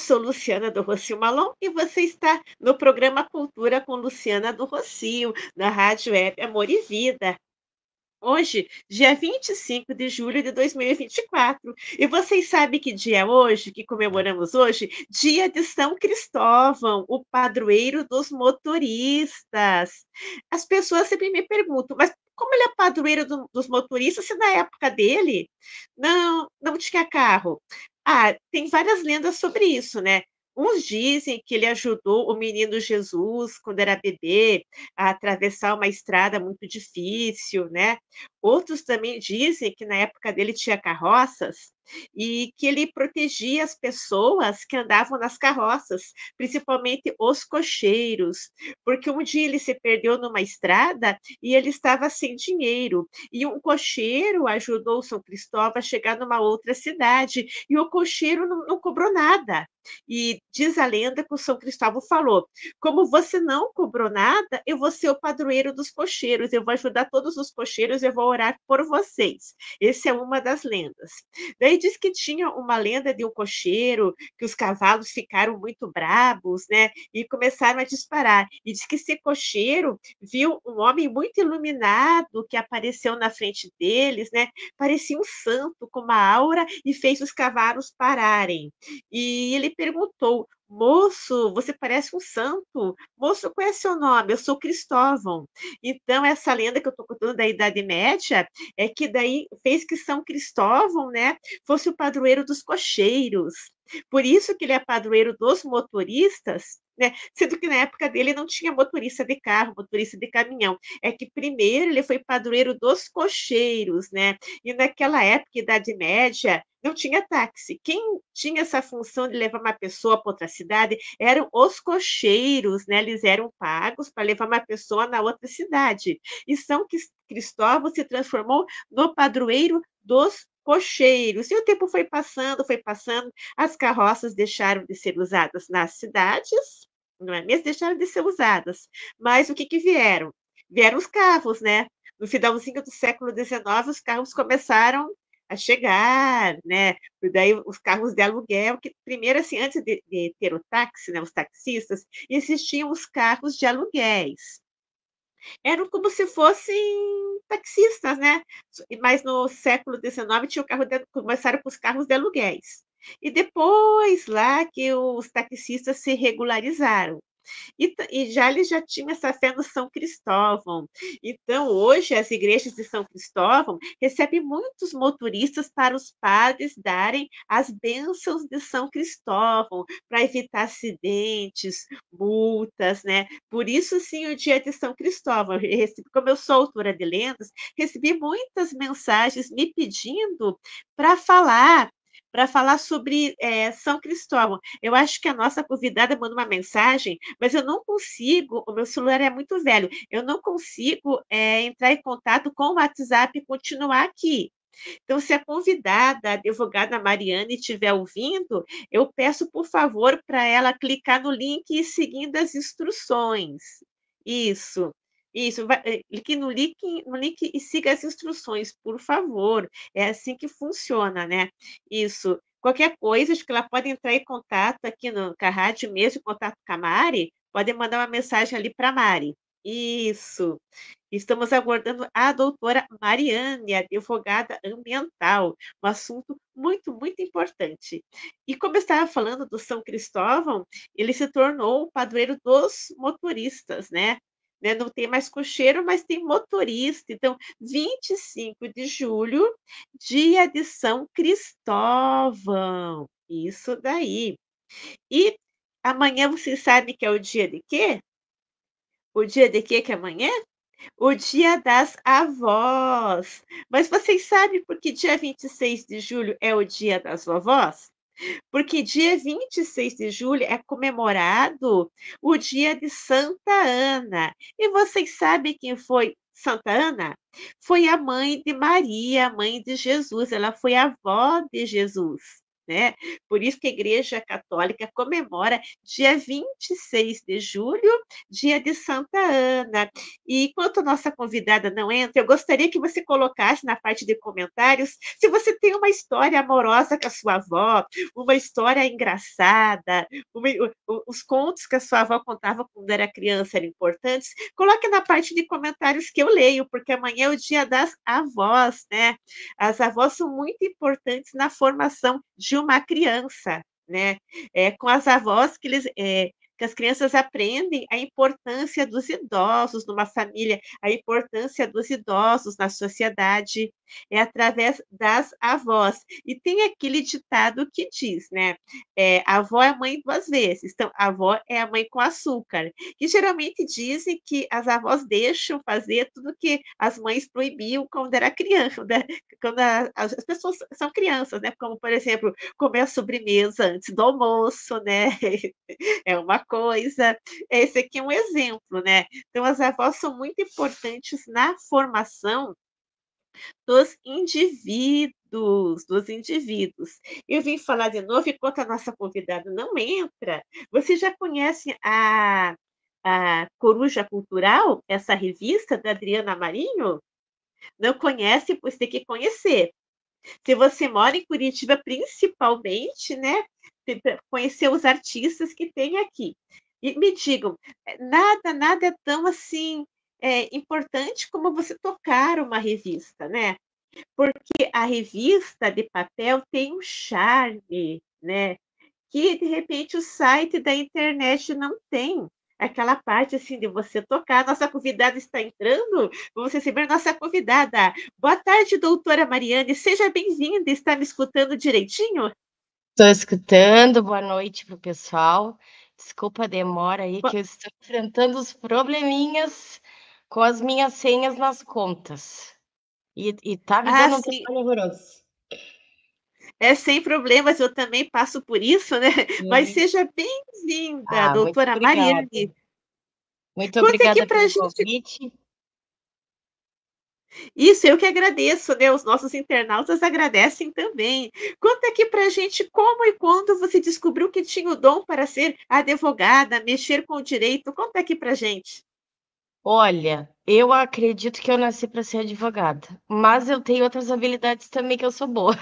sou Luciana do Rocio Malon e você está no programa Cultura com Luciana do Rocio, na Rádio Web Amor e Vida. Hoje, dia 25 de julho de 2024. E vocês sabem que dia é hoje, que comemoramos hoje? Dia de São Cristóvão, o padroeiro dos motoristas. As pessoas sempre me perguntam, mas como ele é padroeiro dos motoristas se na época dele não tinha carro? Ah, tem várias lendas sobre isso, né? Uns dizem que ele ajudou o menino Jesus, quando era bebê, a atravessar uma estrada muito difícil, né? Outros também dizem que na época dele tinha carroças e que ele protegia as pessoas que andavam nas carroças, principalmente os cocheiros, porque um dia ele se perdeu numa estrada e ele estava sem dinheiro, e um cocheiro ajudou São Cristóvão a chegar numa outra cidade, e o cocheiro não cobrou nada. E diz a lenda que o São Cristóvão falou: como você não cobrou nada, eu vou ser o padroeiro dos cocheiros, eu vou ajudar todos os cocheiros, eu vou orar por vocês. Essa é uma das lendas. Daí diz que tinha uma lenda de um cocheiro, que os cavalos ficaram muito brabos, né? E começaram a disparar. E diz que esse cocheiro viu um homem muito iluminado que apareceu na frente deles, né? Parecia um santo com uma aura e fez os cavalos pararem. E ele perguntou: moço, você parece um santo. Moço, qual é seu nome? Eu sou Cristóvão. Então, essa lenda que eu estou contando da Idade Média é que daí fez que São Cristóvão, né, fosse o padroeiro dos cocheiros. Por isso que ele é padroeiro dos motoristas, né? Sendo que na época dele não tinha motorista de carro, motorista de caminhão. É que primeiro ele foi padroeiro dos cocheiros, né? E naquela época, Idade Média, não tinha táxi. Quem tinha essa função de levar uma pessoa para outra cidade eram os cocheiros, né? Eles eram pagos para levar uma pessoa na outra cidade. E São Cristóvão se transformou no padroeiro dos cocheiros. E o tempo foi passando, as carroças deixaram de ser usadas nas cidades, não é mesmo? Deixaram de ser usadas. Mas o que que vieram? Vieram os carros, né? No finalzinho do século XIX, os carros começaram a chegar, né? E daí os carros de aluguel, que primeiro, assim, antes de ter o táxi, né, os taxistas, existiam os carros de aluguéis. Eram como se fossem taxistas, né? Mas no século XIX tinha o carro começaram com os carros de aluguéis. E depois lá que os taxistas se regularizaram. E já eles já tinham essa fé no São Cristóvão. Então, hoje, as igrejas de São Cristóvão recebem muitos motoristas para os padres darem as bênçãos de São Cristóvão, para evitar acidentes, multas, né? Por isso, sim, o dia de São Cristóvão. Eu recebi, como eu sou autora de lendas, recebi muitas mensagens me pedindo para falar sobre São Cristóvão. Eu acho que a nossa convidada mandou uma mensagem, mas eu não consigo, o meu celular é muito velho, eu não consigo entrar em contato com o WhatsApp e continuar aqui. Então, se a convidada, a advogada Mariane, estiver ouvindo, eu peço, por favor, para ela clicar no link e seguindo as instruções. Isso, isso. Clique no link e siga as instruções, por favor. É assim que funciona, né? Isso. Qualquer coisa, acho que ela pode entrar em contato aqui com a rádio mesmo, em contato com a Mari, pode mandar uma mensagem ali para a Mari. Isso. Estamos aguardando a doutora Mariane, advogada ambiental, um assunto muito, muito importante. E como eu estava falando do São Cristóvão, ele se tornou o padroeiro dos motoristas, né? Não tem mais cocheiro, mas tem motorista. Então, 25 de julho, dia de São Cristóvão. Isso daí. E amanhã vocês sabem que é o dia de quê? O dia de quê que é amanhã? O Dia das Avós. Mas vocês sabem por que dia 26 de julho é o Dia das Vovós? Porque dia 26 de julho é comemorado o dia de Santa Ana. E vocês sabem quem foi Santa Ana? Foi a mãe de Maria, a mãe de Jesus. Ela foi a avó de Jesus. né? Por isso que a Igreja Católica comemora dia 26 de julho, dia de Santa Ana. E enquanto a nossa convidada não entra, eu gostaria que você colocasse na parte de comentários se você tem uma história amorosa com a sua avó, uma história engraçada, os contos que a sua avó contava quando era criança eram importantes. Coloque na parte de comentários que eu leio, porque amanhã é o dia das avós, né? As avós são muito importantes na formação de uma criança, né? É com as avós que as crianças aprendem a importância dos idosos numa família, a importância dos idosos na sociedade, é através das avós. E tem aquele ditado que diz, né? A avó é mãe duas vezes, então a avó é a mãe com açúcar. Que geralmente dizem que as avós deixam fazer tudo que as mães proibiam quando era criança, né? Quando as pessoas são crianças, né? Como, por exemplo, comer a sobremesa antes do almoço, né? É uma coisa. Esse aqui é um exemplo, né? Então, as avós são muito importantes na formação dos indivíduos. Eu vim falar de novo, enquanto a nossa convidada não entra, você já conhece a Coruja Cultural, essa revista da Adriana Marinho? Não conhece, pois tem que conhecer. Se você mora em Curitiba, principalmente, né, conhecer os artistas que tem aqui. E me digam, nada é tão assim importante como você tocar uma revista, né? Porque a revista de papel tem um charme, né? Que de repente o site da internet não tem. Aquela parte assim de você tocar. Nossa convidada está entrando. Vamos receber nossa convidada. Boa tarde, doutora Mariane. Seja bem-vinda. Está me escutando direitinho? Estou escutando, boa noite para o pessoal. Desculpa a demora aí, Bo- que eu estou enfrentando os probleminhas com as minhas senhas nas contas. E tá me Ah, dando um sim. trabalho horroroso. É sem problemas. Eu também passo por isso, né? Mas Sim. seja bem-vinda, Ah, muito doutora obrigada. Mariane. Muito Conta aqui obrigada para a pelo gente. convite. Isso, eu que agradeço, né? Os nossos internautas agradecem também. Conta aqui pra gente como e quando você descobriu que tinha o dom para ser advogada, mexer com o direito. Conta aqui pra gente. Olha, eu acredito que eu nasci para ser advogada, mas eu tenho outras habilidades também que eu sou boa,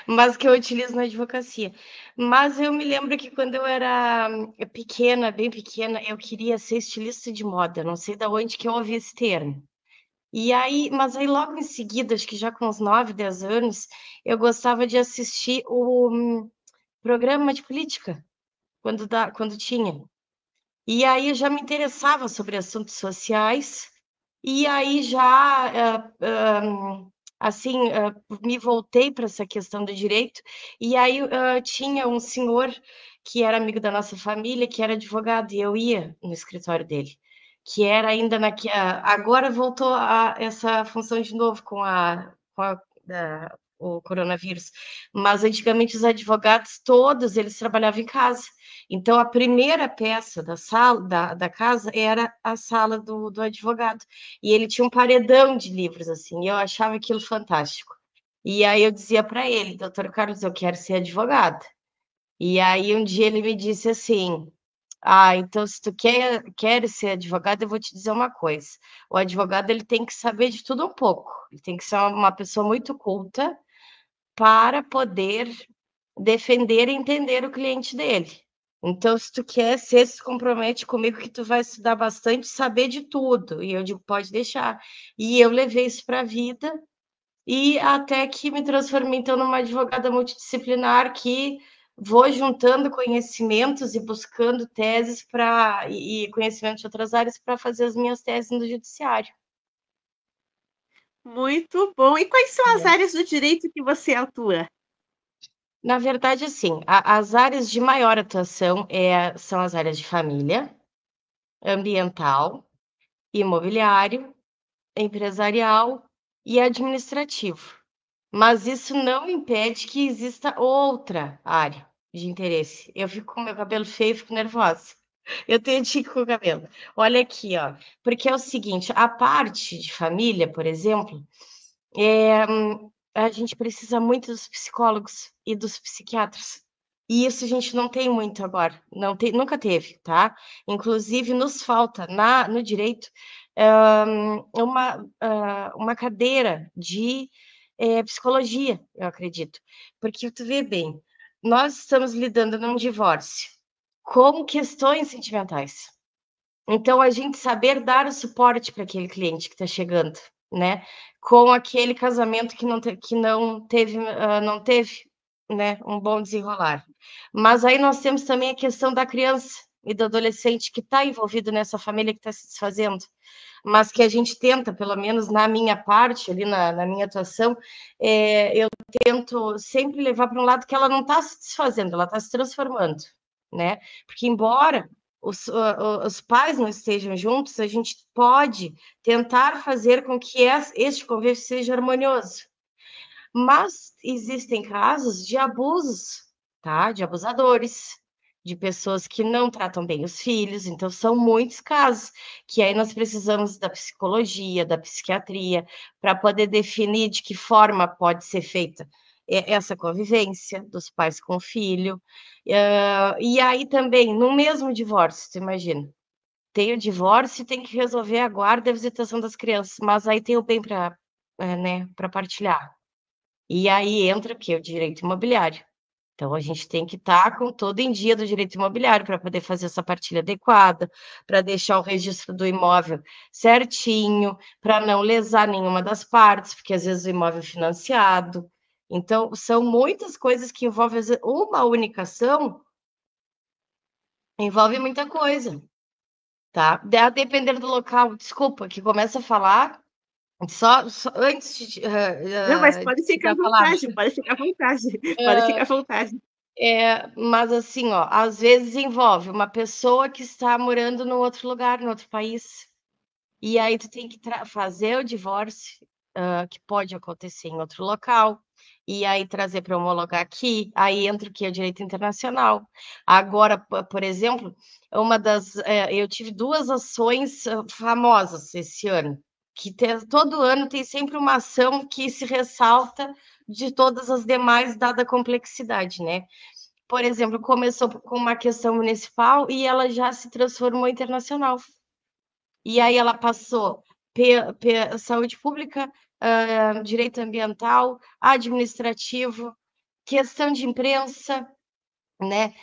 mas que eu utilizo na advocacia. Mas eu me lembro que quando eu era pequena, bem pequena, eu queria ser estilista de moda. Não sei da onde que eu ouvi esse termo. E aí, mas aí logo em seguida, acho que já com uns 9, 10 anos, eu gostava de assistir o programa de política, quando tinha. E aí eu já me interessava sobre assuntos sociais, e aí já, assim, me voltei para essa questão do direito, e aí, tinha um senhor que era amigo da nossa família, que era advogado, e eu ia no escritório dele, que era ainda agora voltou a essa função de novo o coronavírus, mas antigamente os advogados todos, eles trabalhavam em casa. Então, a primeira peça da sala da casa era a sala do advogado. E ele tinha um paredão de livros, assim, e eu achava aquilo fantástico. E aí eu dizia para ele, doutor Carlos, eu quero ser advogada. E aí um dia ele me disse assim: Ah, então se tu quer ser advogado, eu vou te dizer uma coisa. O advogado ele tem que saber de tudo um pouco. Ele tem que ser uma pessoa muito culta para poder defender e entender o cliente dele. Então, se tu quer ser, se compromete comigo que tu vai estudar bastante, saber de tudo. E eu digo, pode deixar. E eu levei isso para a vida e até que me transformei então numa advogada multidisciplinar que vou juntando conhecimentos e buscando teses e conhecimentos de outras áreas para fazer as minhas teses no judiciário. Muito bom. E quais são as É. áreas do direito que você atua? Na verdade, assim, as áreas de maior atuação são as áreas de família, ambiental, imobiliário, empresarial e administrativo. Mas isso não impede que exista outra área de interesse. Eu fico com meu cabelo feio e fico nervosa. Eu tenho tique com o cabelo. Olha aqui, ó. Porque é o seguinte, a parte de família, por exemplo, a gente precisa muito dos psicólogos e dos psiquiatras. E isso a gente não tem muito agora, não tem, nunca teve, tá? Inclusive, nos falta no direito uma cadeira de psicologia, eu acredito. Porque tu vê bem, nós estamos lidando num divórcio com questões sentimentais. Então, a gente saber dar o suporte para aquele cliente que está chegando, né? Com aquele casamento que não teve, né, um bom desenrolar. Mas aí nós temos também a questão da criança e do adolescente que está envolvido nessa família que está se desfazendo, mas que a gente tenta, pelo menos na minha parte, ali na minha atuação, eu tento sempre levar para um lado que ela não está se desfazendo, ela está se transformando, né? Porque embora os pais não estejam juntos, a gente pode tentar fazer com que este convívio seja harmonioso. Mas existem casos de abusos, tá? De abusadores, de pessoas que não tratam bem os filhos, então são muitos casos que aí nós precisamos da psicologia, da psiquiatria, para poder definir de que forma pode ser feita essa convivência dos pais com o filho. E aí também, no mesmo divórcio, tu imagina, tem o divórcio e tem que resolver a guarda e a visitação das crianças, mas aí tem o bem para né, para partilhar. E aí entra o quê? O direito imobiliário. Então, a gente tem que estar com todo em dia do direito imobiliário para poder fazer essa partilha adequada, para deixar o registro do imóvel certinho, para não lesar nenhuma das partes, porque às vezes o imóvel é financiado. Então, são muitas coisas que envolvem uma única ação, envolve muita coisa, tá? A depender do local, desculpa, que começa a falar, só antes Não, mas de pode te ficar dar à a palavra. vontade, pode ficar à vontade, pode ficar à vontade. Mas assim, ó, às vezes envolve uma pessoa que está morando no outro lugar, no outro país, e aí tu tem que fazer o divórcio, que pode acontecer em outro local, e aí trazer para homologar aqui, aí entra o que é o direito internacional. Agora, por exemplo, eu tive duas ações famosas esse ano, que todo ano tem sempre uma ação que se ressalta de todas as demais, dada a complexidade, né? Por exemplo, começou com uma questão municipal e ela já se transformou internacional. E aí ela passou saúde pública, direito ambiental, administrativo, questão de imprensa, né?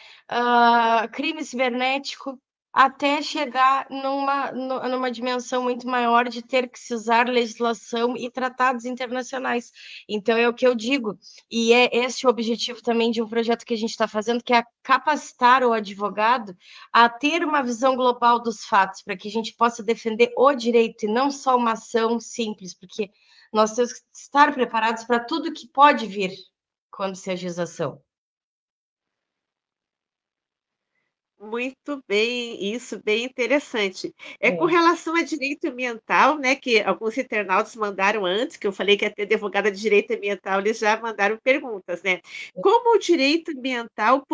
Crime cibernético, até chegar numa dimensão muito maior de ter que se usar legislação e tratados internacionais. Então, é o que eu digo, e é esse o objetivo também de um projeto que a gente está fazendo, que é capacitar o advogado a ter uma visão global dos fatos, para que a gente possa defender o direito e não só uma ação simples, porque nós temos que estar preparados para tudo que pode vir quando se agir ação. Muito bem, isso, bem interessante. Com É. relação a direito ambiental, né, que alguns internautas mandaram antes, que eu falei que ia ter advogada de direito ambiental, eles já mandaram perguntas, né. Como o direito ambiental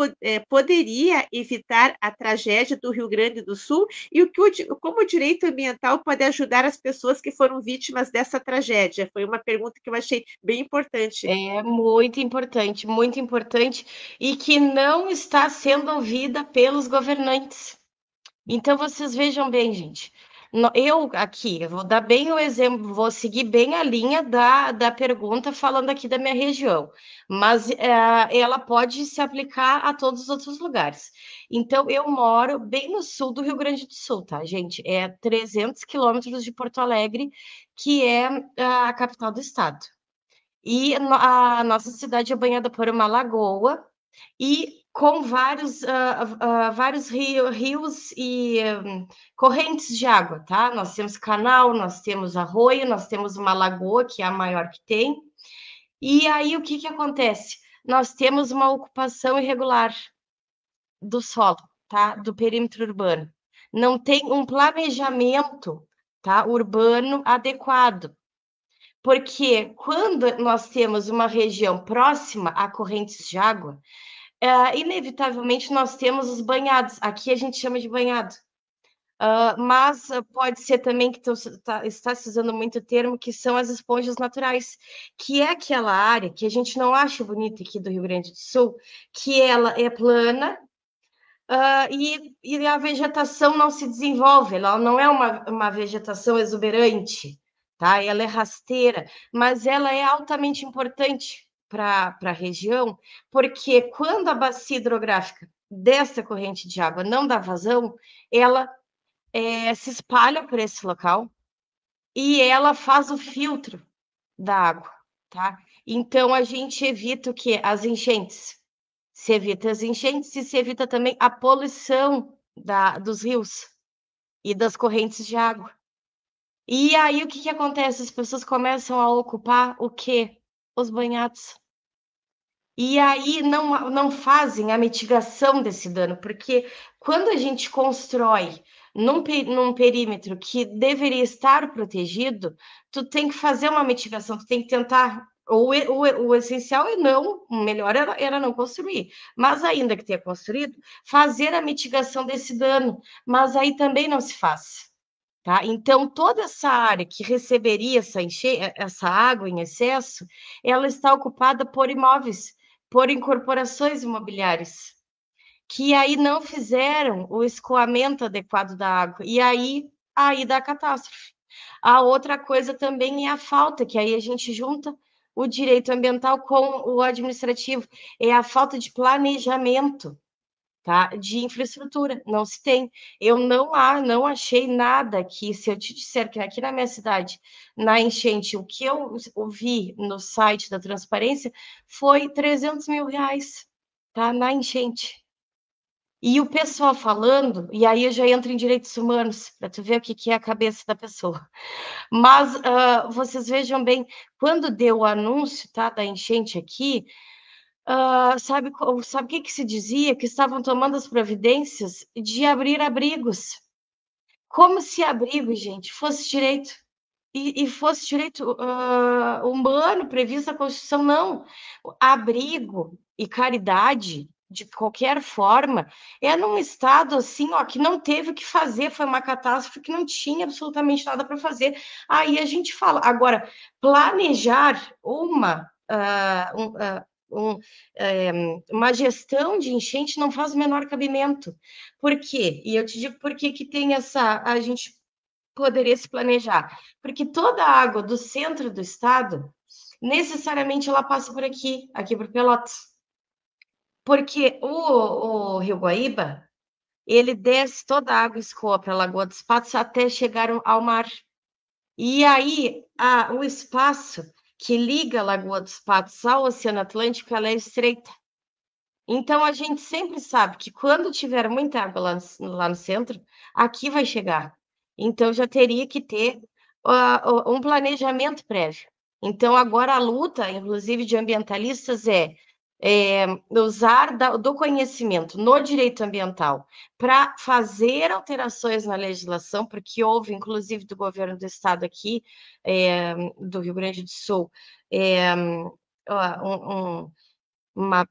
poderia evitar a tragédia do Rio Grande do Sul e como o direito ambiental pode ajudar as pessoas que foram vítimas dessa tragédia? Foi uma pergunta que eu achei bem importante. É muito importante, e que não está sendo ouvida pelos governantes. Então, vocês vejam bem, gente. Eu aqui, eu vou dar bem o exemplo, vou seguir bem a linha da pergunta, falando aqui da minha região, mas ela pode se aplicar a todos os outros lugares. Então, eu moro bem no sul do Rio Grande do Sul, tá, gente? É 300 quilômetros de Porto Alegre, que é a capital do estado. E a nossa cidade é banhada por uma lagoa e com vários rios e correntes de água, tá? Nós temos canal, nós temos arroio, nós temos uma lagoa, que é a maior que tem. E aí, o que que acontece? Nós temos uma ocupação irregular do solo, tá? Do perímetro urbano. Não tem um planejamento, tá? Urbano adequado. Porque quando nós temos uma região próxima a correntes de água, inevitavelmente nós temos os banhados. Aqui a gente chama de banhado. Mas pode ser também que está se usando muito o termo, que são as esponjas naturais, que é aquela área que a gente não acha bonita aqui do Rio Grande do Sul, que ela é plana, e a vegetação não se desenvolve, ela não é uma vegetação exuberante, tá? Ela é rasteira, mas ela é altamente importante para a região, porque quando a bacia hidrográfica dessa corrente de água não dá vazão, ela se espalha por esse local e ela faz o filtro da água, tá? Então a gente evita o quê? As enchentes. Se evita as enchentes e se evita também a poluição dos rios e das correntes de água. E aí o que que acontece? As pessoas começam a ocupar o quê? Os banhados. E aí não fazem a mitigação desse dano, porque quando a gente constrói num perímetro que deveria estar protegido, tu tem que fazer uma mitigação, tu tem que tentar. O essencial é não, o melhor era não construir, mas ainda que tenha construído, fazer a mitigação desse dano, mas aí também não se faz. Tá? Então, toda essa área que receberia essa água em excesso, ela está ocupada por imóveis, por incorporações imobiliárias, que aí não fizeram o escoamento adequado da água, e aí dá catástrofe. A outra coisa também é a falta, que aí a gente junta o direito ambiental com o administrativo, é a falta de planejamento, tá? De infraestrutura, não se tem. Eu não achei nada aqui. Se eu te disser que aqui na minha cidade, na enchente, o que eu ouvi no site da transparência foi 300 mil reais, tá? Na enchente. E o pessoal falando, e aí eu já entro em direitos humanos, para tu ver o que é a cabeça da pessoa. Mas vocês vejam bem, quando deu o anúncio, tá, da enchente aqui, sabe o que se dizia? Que estavam tomando as providências de abrir abrigos. Como se abrigo, gente, fosse direito. E fosse direito humano previsto na Constituição, não. Abrigo e caridade, de qualquer forma, é num estado assim, ó, que não teve o que fazer, foi uma catástrofe que não tinha absolutamente nada para fazer. Aí a gente fala. Agora, planejar uma gestão de enchente não faz o menor cabimento. Por quê? E eu te digo por que tem a gente poderia se planejar, porque toda a água do centro do estado, necessariamente ela passa por aqui por Pelotas, porque o Rio Guaíba, ele desce toda a água, escoa para a Lagoa dos Patos até chegar ao mar. E aí, o espaço que liga a Lagoa dos Patos ao Oceano Atlântico, ela é estreita. Então, a gente sempre sabe que quando tiver muita água lá no centro, aqui vai chegar. Então, já teria que ter um planejamento prévio. Então, agora a luta, inclusive de ambientalistas, usar do conhecimento no direito ambiental para fazer alterações na legislação, porque houve, inclusive, do governo do estado aqui, do Rio Grande do Sul, uma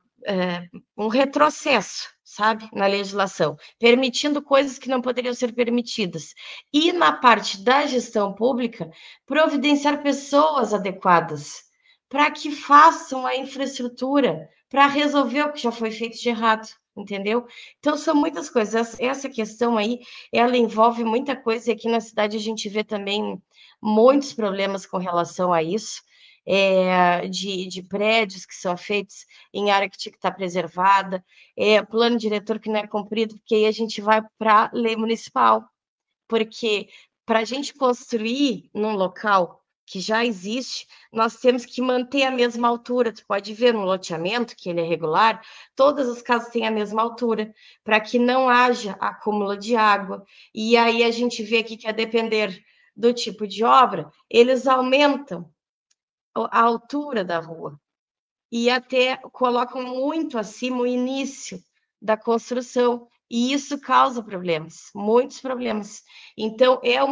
um retrocesso, sabe, na legislação, permitindo coisas que não poderiam ser permitidas. E na parte da gestão pública, providenciar pessoas adequadas para que façam a infraestrutura para resolver o que já foi feito de errado, entendeu? Então, são muitas coisas. Essa questão aí, ela envolve muita coisa, e aqui na cidade a gente vê também muitos problemas com relação a isso, de prédios que são feitos em área que tinha que estar preservada, plano diretor que não é cumprido, porque aí a gente vai para a lei municipal, porque para a gente construir num local que já existe, nós temos que manter a mesma altura. Tu pode ver no loteamento, que ele é regular, todas as casas têm a mesma altura, para que não haja acúmulo de água. E aí a gente vê aqui que, a depender do tipo de obra, eles aumentam a altura da rua e até colocam muito acima o início da construção, e isso causa problemas, muitos problemas. Então, é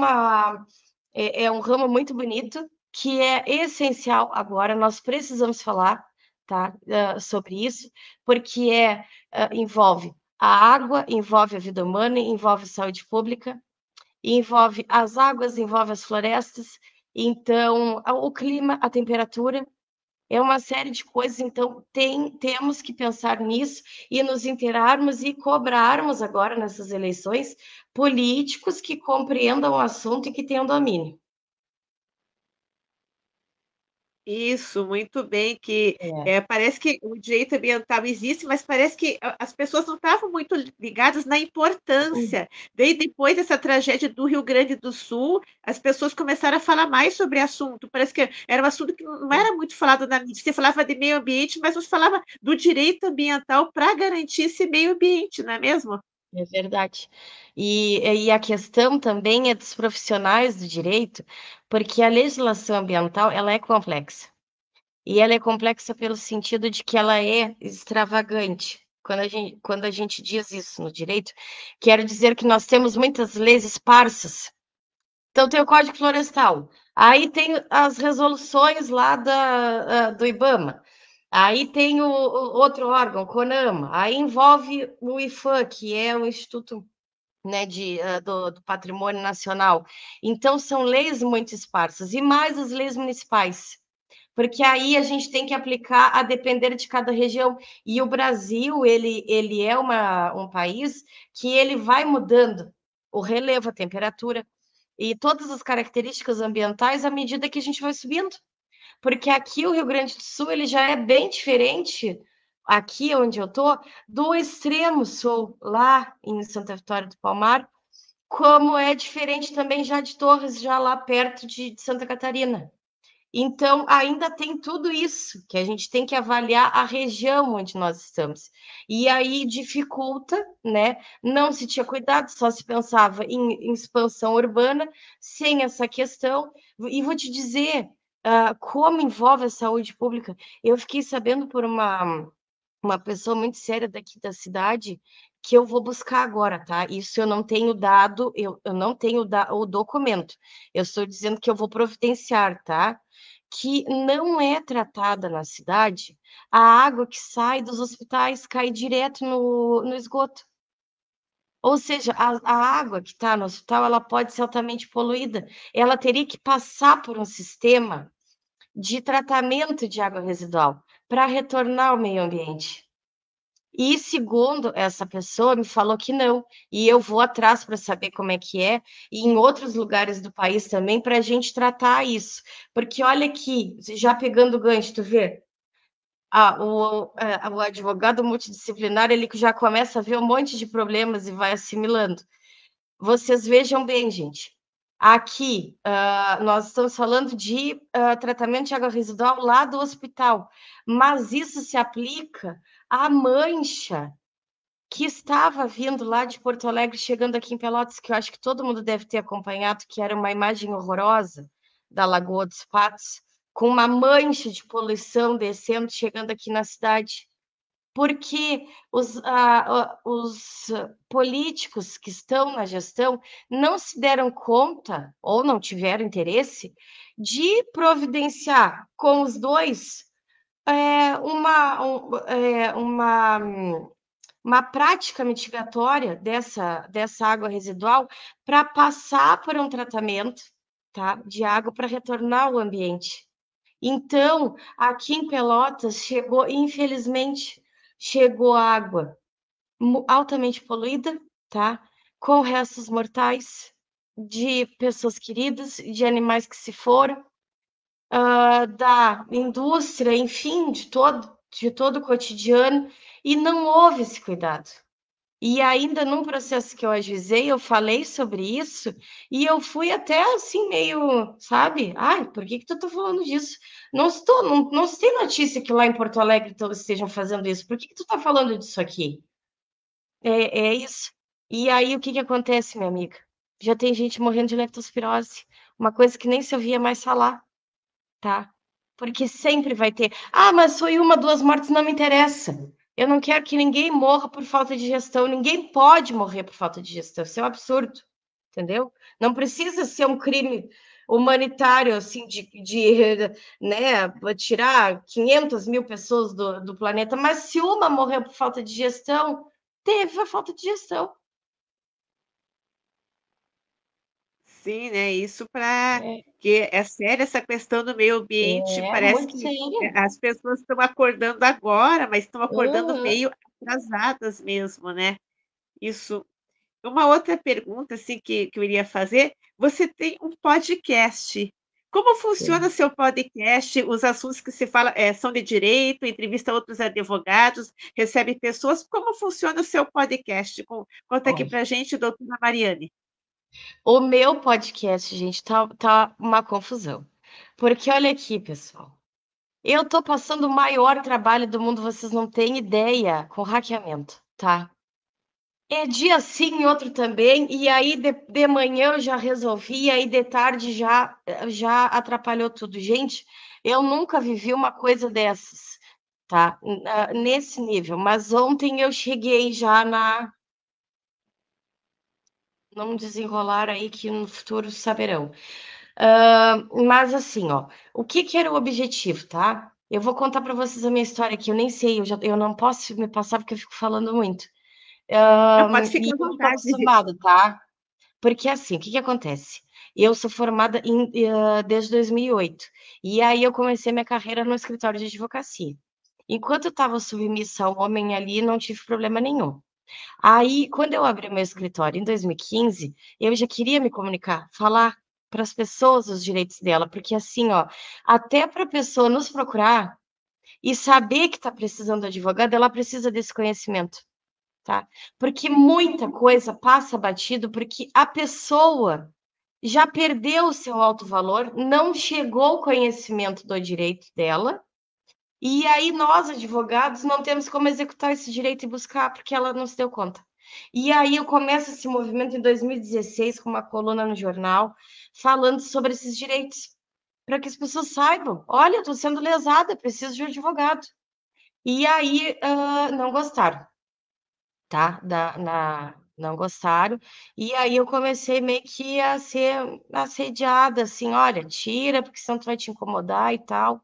um ramo muito bonito, que é essencial agora, nós precisamos falar, tá, sobre isso, porque envolve a água, envolve a vida humana, envolve a saúde pública, envolve as águas, envolve as florestas, então o clima, a temperatura, é uma série de coisas, então temos que pensar nisso e nos inteirarmos e cobrarmos agora nessas eleições políticos que compreendam o assunto e que tenham domínio. Isso, muito bem, que, É. parece que o direito ambiental existe, mas parece que a as pessoas não estavam muito ligadas na importância. Daí depois dessa tragédia do Rio Grande do Sul, as pessoas começaram a falar mais sobre o assunto, parece que era um assunto que não era muito falado na mídia, você falava de meio ambiente, mas não se falava do direito ambiental para garantir esse meio ambiente, não é mesmo? É verdade. E a questão também é dos profissionais do direito, porque a legislação ambiental, ela é complexa. E ela é complexa pelo sentido de que ela é extravagante. Quando a gente diz isso no direito, quero dizer que nós temos muitas leis esparsas. Então tem o Código Florestal, aí tem as resoluções lá do IBAMA, aí tem o outro órgão, o CONAMA, aí envolve o IFAM, que é o Instituto, né, do Patrimônio Nacional. Então são leis muito esparsas, e mais as leis municipais, porque aí a gente tem que aplicar a depender de cada região. E o Brasil, ele é um país que ele vai mudando o relevo, a temperatura e todas as características ambientais à medida que a gente vai subindo. Porque aqui o Rio Grande do Sul ele já é bem diferente, aqui onde eu estou, do extremo sul, lá em Santa Vitória do Palmar, como é diferente também já de Torres, já lá perto de Santa Catarina. Então, ainda tem tudo isso, que a gente tem que avaliar a região onde nós estamos. E aí dificulta, né? Não se tinha cuidado, só se pensava em expansão urbana, sem essa questão. E vou te dizer, como envolve a saúde pública. Eu fiquei sabendo por uma pessoa muito séria daqui da cidade, que eu vou buscar agora, tá? Isso eu não tenho dado, eu não tenho o documento. Eu estou dizendo que eu vou providenciar, tá? Que não é tratada na cidade a água que sai dos hospitais, cai direto no esgoto. Ou seja, a água que está no hospital, ela pode ser altamente poluída. Ela teria que passar por um sistema de tratamento de água residual para retornar ao meio ambiente. E segundo essa pessoa me falou que não, e eu vou atrás para saber como é que é, e em outros lugares do país também, para a gente tratar isso. Porque olha aqui, já pegando o gancho, tu vê, o advogado multidisciplinar, ele já começa a ver um monte de problemas e vai assimilando. Vocês vejam bem, gente, aqui nós estamos falando de tratamento de água residual lá do hospital, mas isso se aplica à mancha que estava vindo lá de Porto Alegre, chegando aqui em Pelotas, que eu acho que todo mundo deve ter acompanhado, que era uma imagem horrorosa da Lagoa dos Patos, com uma mancha de poluição descendo, chegando aqui na cidade. Porque os políticos que estão na gestão não se deram conta, ou não tiveram interesse, de providenciar com os dois uma prática mitigatória dessa água residual para passar por um tratamento, tá, de água para retornar ao ambiente. Então, aqui em Pelotas chegou, infelizmente, chegou água altamente poluída, tá, com restos mortais de pessoas queridas, de animais que se foram, da indústria, enfim, de todo o cotidiano, e não houve esse cuidado. E ainda num processo que eu ajuizei, eu falei sobre isso, e eu fui até assim meio, sabe? Ai, por que tu tá falando disso? Não se tem notícia que lá em Porto Alegre estejam fazendo isso. Por que tu tá falando disso aqui? É isso. E aí o que que acontece, minha amiga? Já tem gente morrendo de leptospirose, uma coisa que nem se ouvia mais falar, tá? Porque sempre vai ter. Ah, mas foi uma, duas mortes, não me interessa. Eu não quero que ninguém morra por falta de gestão. Ninguém pode morrer por falta de gestão. Isso é um absurdo, entendeu? Não precisa ser um crime humanitário, assim, né, tirar 500 mil pessoas do planeta, mas se uma morreu por falta de gestão, teve a falta de gestão. Sim, né, isso para É, que é séria essa questão do meio ambiente, é parece muito que, séria. as pessoas estão acordando agora, mas estão acordando Aham. meio atrasadas mesmo, né. Isso. Uma outra pergunta, assim, que eu iria fazer, você tem um podcast. Como funciona Sim. seu podcast? Os assuntos que se fala, são de direito, entrevista outros advogados, recebe pessoas, como funciona o seu podcast? Conta aqui Olha, pra gente, doutora Mariane. o meu podcast, gente, tá uma confusão. Porque olha aqui, pessoal, eu tô passando o maior trabalho do mundo, vocês não têm ideia, com hackeamento, tá? É dia sim e outro também, e aí de manhã eu já resolvi, e aí de tarde já atrapalhou tudo. Gente, eu nunca vivi uma coisa dessas, tá? Nesse nível, mas ontem eu cheguei já na não desenrolar aí que no futuro saberão. Mas assim, ó, o que que era o objetivo, tá? Eu vou contar para vocês a minha história aqui, eu nem sei, eu não posso me passar porque eu fico falando muito. Não, pode E ficar à eu não tô vontade. acostumada, tá? Porque assim, o que que acontece? Eu sou formada desde 2008, e aí eu comecei minha carreira no escritório de advocacia. Enquanto eu estava submissa ao homem ali, não tive problema nenhum. Aí, quando eu abri meu escritório em 2015, eu já queria me comunicar, falar para as pessoas os direitos dela, porque assim, ó, até para a pessoa nos procurar e saber que está precisando de advogado, ela precisa desse conhecimento, tá? Porque muita coisa passa batido, porque a pessoa já perdeu o seu alto valor, não chegou ao conhecimento do direito dela, e aí nós, advogados, não temos como executar esse direito e buscar, porque ela não se deu conta. E aí eu começo esse movimento em 2016 com uma coluna no jornal, falando sobre esses direitos, para que as pessoas saibam, olha, eu estou sendo lesada, preciso de um advogado. E aí não gostaram, tá? Não gostaram. E aí eu comecei meio que a ser assediada, assim, olha, tira, porque senão tu vai te incomodar e tal.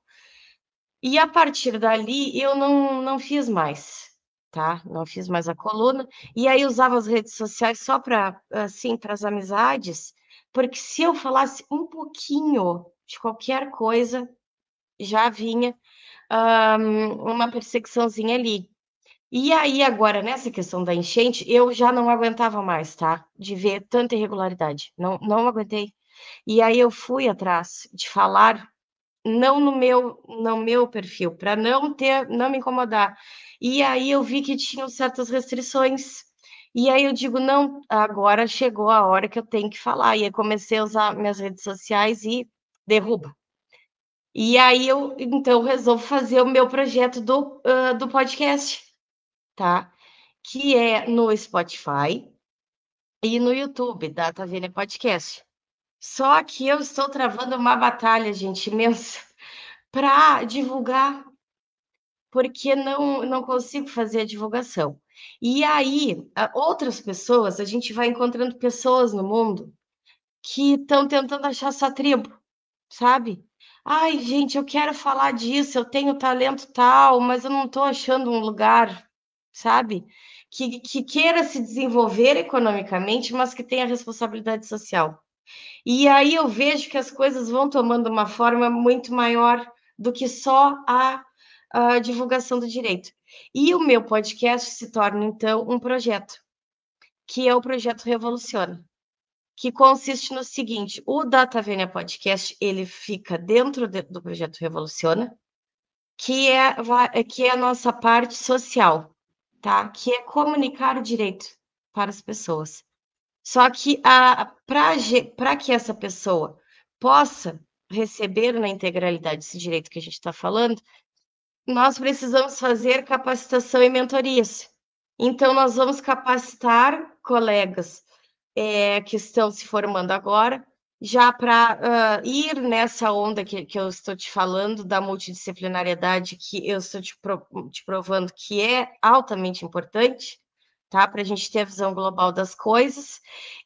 E a partir dali eu não fiz mais, tá, não fiz mais a coluna, e aí usava as redes sociais só para, assim, para as amizades, porque se eu falasse um pouquinho de qualquer coisa, já vinha, uma perseguiçãozinha ali. E aí agora nessa questão da enchente, eu já não aguentava mais, tá, de ver tanta irregularidade, não aguentei. E aí eu fui atrás de falar não no meu perfil, para não me incomodar. E aí eu vi que tinham certas restrições, e aí eu digo: "Não, agora chegou a hora que eu tenho que falar", e aí comecei a usar minhas redes sociais e derruba. E aí eu, então, resolvo fazer o meu projeto do podcast, tá, que é no Spotify e no YouTube, Data Vênia Podcast. Só que eu estou travando uma batalha, gente, imensa, para divulgar, porque não consigo fazer a divulgação. E aí, outras pessoas, a gente vai encontrando pessoas no mundo que estão tentando achar sua tribo, sabe? Ai, gente, eu quero falar disso, eu tenho talento tal, mas eu não estou achando um lugar, sabe? Que queira se desenvolver economicamente, mas que tenha responsabilidade social. E aí eu vejo que as coisas vão tomando uma forma muito maior do que só a divulgação do direito. E o meu podcast se torna, então, um projeto, que é o projeto Revoluciona, que consiste no seguinte: o Data Vênia Podcast ele fica dentro do projeto Revoluciona, que é a nossa parte social, tá? Que é comunicar o direito para as pessoas. Só que para que essa pessoa possa receber na integralidade esse direito que a gente está falando, nós precisamos fazer capacitação e mentorias. Então, nós vamos capacitar colegas que estão se formando agora, já para ir nessa onda que eu estou te falando, da multidisciplinariedade, que eu estou te provando que é altamente importante, tá? Para a gente ter a visão global das coisas.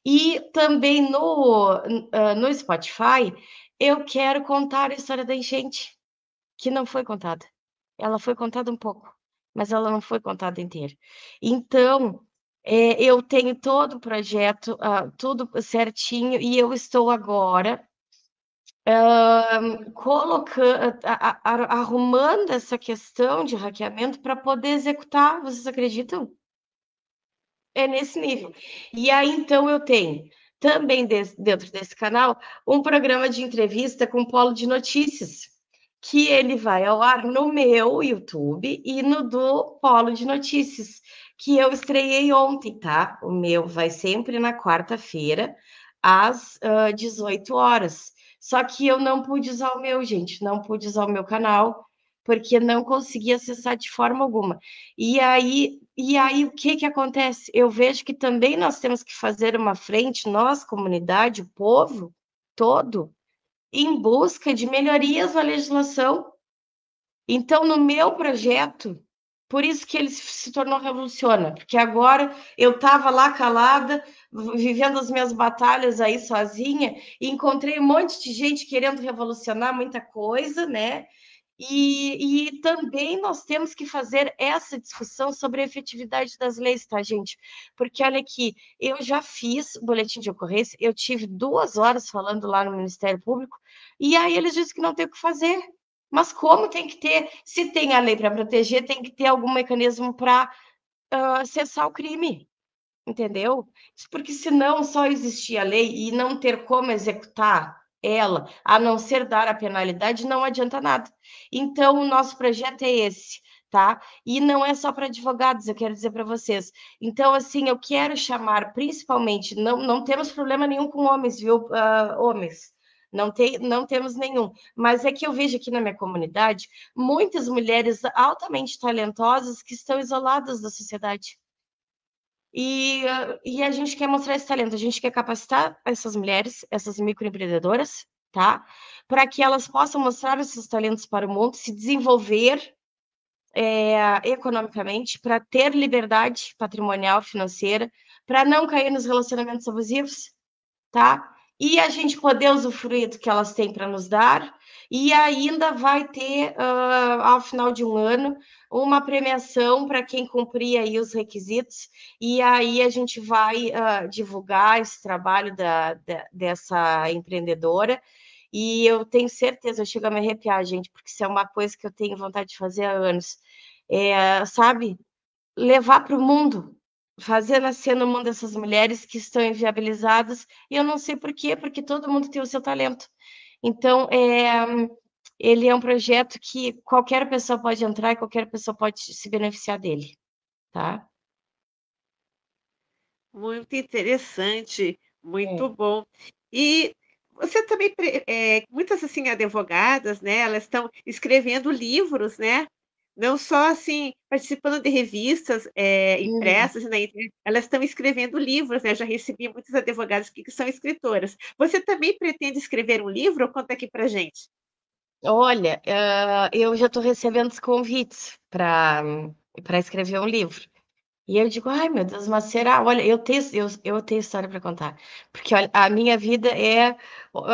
E também no Spotify, eu quero contar a história da enchente, que não foi contada. Ela foi contada um pouco, mas ela não foi contada inteira. Então, Eu tenho todo o projeto, tudo certinho, e eu estou agora arrumando essa questão de hackeamento para poder executar, vocês acreditam? É nesse nível. E aí, então, eu tenho também dentro desse canal um programa de entrevista com Polo de Notícias, que ele vai ao ar no meu YouTube e no do Polo de Notícias, que eu estreiei ontem, tá? O meu vai sempre na quarta-feira, às 18 horas. Só que eu não pude usar o meu, gente, não pude usar o meu canal, porque não consegui acessar de forma alguma. E aí o que que acontece? Eu vejo que também nós temos que fazer uma frente, nós, comunidade, o povo todo, em busca de melhorias na legislação. Então, no meu projeto, por isso que ele se tornou Revoluciona, porque agora eu estava lá calada, vivendo as minhas batalhas aí sozinha, e encontrei um monte de gente querendo revolucionar muita coisa, né? E também nós temos que fazer essa discussão sobre a efetividade das leis, tá, gente? Porque olha aqui, eu já fiz boletim de ocorrência, eu tive 2 horas falando lá no Ministério Público, e aí eles dizem que não tem o que fazer. Mas como tem que ter? Se tem a lei para proteger, tem que ter algum mecanismo para cessar o crime, entendeu? Porque senão só existir a lei e não ter como executar ela, a não ser dar a penalidade, não adianta nada. Então, o nosso projeto é esse, tá? E não é só para advogados, eu quero dizer para vocês. Então, assim, eu quero chamar principalmente, não temos problema nenhum com homens, viu, homens? Não temos nenhum, mas é que eu vejo aqui na minha comunidade muitas mulheres altamente talentosas que estão isoladas da sociedade. E a gente quer mostrar esse talento, a gente quer capacitar essas mulheres, essas microempreendedoras, tá? Para que elas possam mostrar esses talentos para o mundo, se desenvolver economicamente, para ter liberdade patrimonial, financeira, para não cair nos relacionamentos abusivos, tá? E a gente poder usufruir do que elas têm para nos dar, e ainda vai ter, ao final de um ano, uma premiação para quem cumprir aí os requisitos, e aí a gente vai divulgar esse trabalho dessa empreendedora, e eu tenho certeza, eu chego a me arrepiar, gente, porque isso é uma coisa que eu tenho vontade de fazer há anos. Sabe, levar para o mundo, fazer nascer no mundo essas mulheres que estão inviabilizadas, e eu não sei por quê, porque todo mundo tem o seu talento. Então, ele é um projeto que qualquer pessoa pode entrar e qualquer pessoa pode se beneficiar dele, tá? Muito interessante, muito É. bom. E você também, muitas assim advogadas, né? Elas estão escrevendo livros, né? Não só assim participando de revistas Uhum. impressas na internet, elas estão escrevendo livros, né? Eu já recebi muitas advogadas que são escritoras. Você também pretende escrever um livro? Conta aqui para gente. Olha, eu já estou recebendo os convites para escrever um livro. E eu digo: "Ai, meu Deus, mas será?". Olha, eu tenho história para contar, porque olha, a minha vida